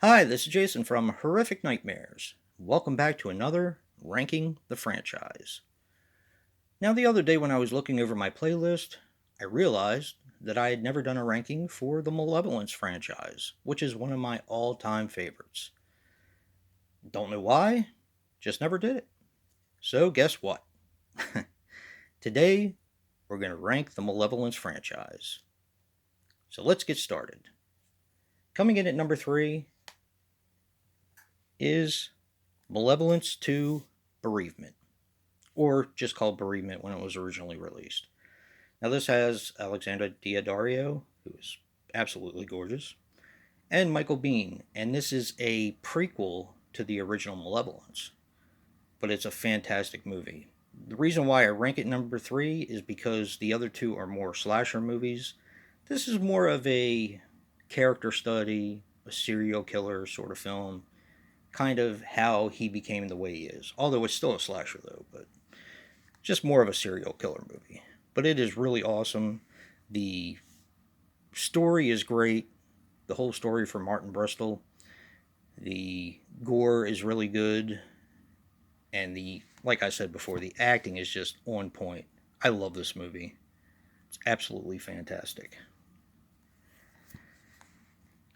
Hi, this is Jason from Horrific Nightmares. Welcome back to another Ranking the Franchise. Now, the other day when I was looking over my playlist, I realized that I had never done a ranking for the Malevolence franchise, which is one of my all time favorites. Don't know why, just never did it. So, guess what? Today, we're going to rank the Malevolence franchise. So, let's get started. Coming in at number 3 is Malevolence 2 Bereavement, or just called Bereavement when it was originally released. Now, this has Alexandra Daddario, who is absolutely gorgeous, and Michael Biehn, and this is a prequel to the original Malevolence, but it's a fantastic movie. The reason why I rank it number 3 is because the other two are more slasher movies. This is more of a character study, a serial killer sort of film, kind of how he became the way he is. Although it's still a slasher though, but just more of a serial killer movie. But it is really awesome. The story is great. The whole story for Martin Bristol. The gore is really good. And like I said before, the acting is just on point. I love this movie. It's absolutely fantastic.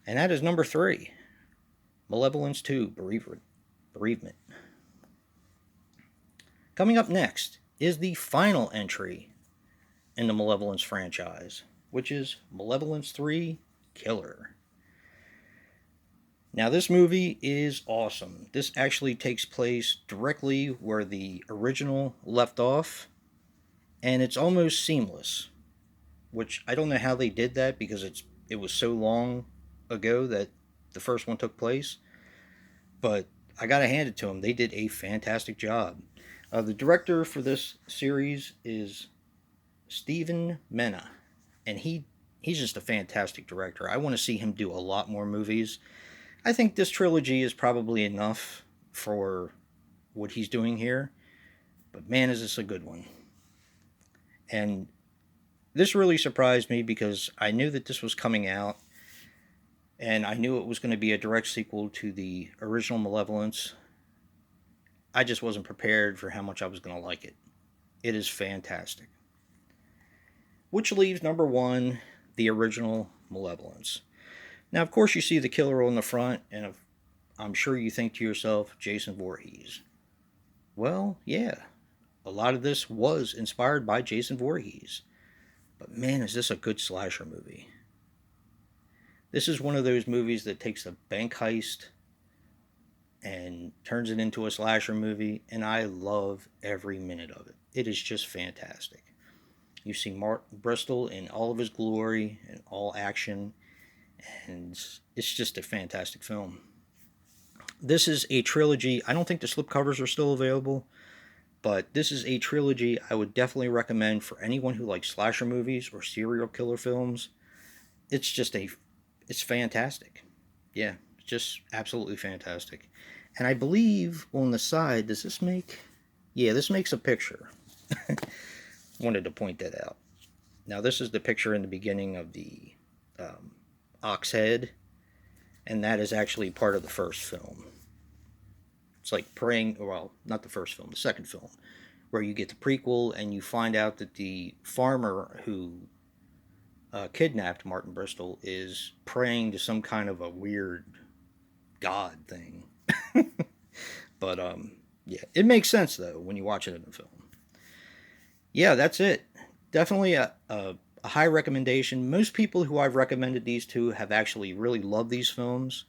And that is number 3. Malevolence 2, Bereavement. Coming up next is the final entry in the Malevolence franchise, which is Malevolence 3, Killer. Now, this movie is awesome. This actually takes place directly where the original left off, and it's almost seamless, which I don't know how they did that because it was so long ago that the first one took place, but I gotta hand it to them. They did a fantastic job. The director for this series is Stephen Mena, and he's just a fantastic director. I want to see him do a lot more movies. I think this trilogy is probably enough for what he's doing here, but man, is this a good one. And this really surprised me because I knew that this was coming out, and I knew it was going to be a direct sequel to the original Malevolence. I just wasn't prepared for how much I was going to like it. It is fantastic. Which leaves number 1, the original Malevolence. Now, of course, you see the killer on the front, and I'm sure you think to yourself, Jason Voorhees. Well, yeah, a lot of this was inspired by Jason Voorhees. But man, is this a good slasher movie. This is one of those movies that takes a bank heist and turns it into a slasher movie, and I love every minute of it. It is just fantastic. You see Martin Bristol in all of his glory and all action, and it's just a fantastic film. This is a trilogy. I don't think the slipcovers are still available, but this is a trilogy I would definitely recommend for anyone who likes slasher movies or serial killer films. It's fantastic. Yeah, just absolutely fantastic. And I believe on the side, does this make... Yeah, this makes a picture. Wanted to point that out. Now, this is the picture in the beginning of the ox head, and that is actually part of the first film. It's like praying, well, not the first film, the second film, where you get the prequel and you find out that the farmer who kidnapped Martin Bristol is praying to some kind of a weird god thing. But yeah, it makes sense though when you watch it in the film. Yeah, that's it. Definitely a high recommendation. Most people who I've recommended these to have actually really loved these films.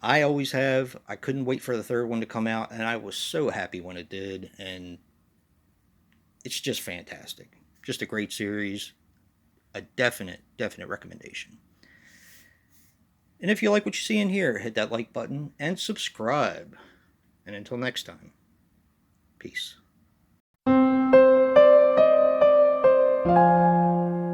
I always have. I couldn't wait for the third one to come out, and I was so happy when it did. And it's just fantastic. Just a great series. A definite recommendation. And if you like what you see in here, hit that like button and subscribe. And until next time, peace.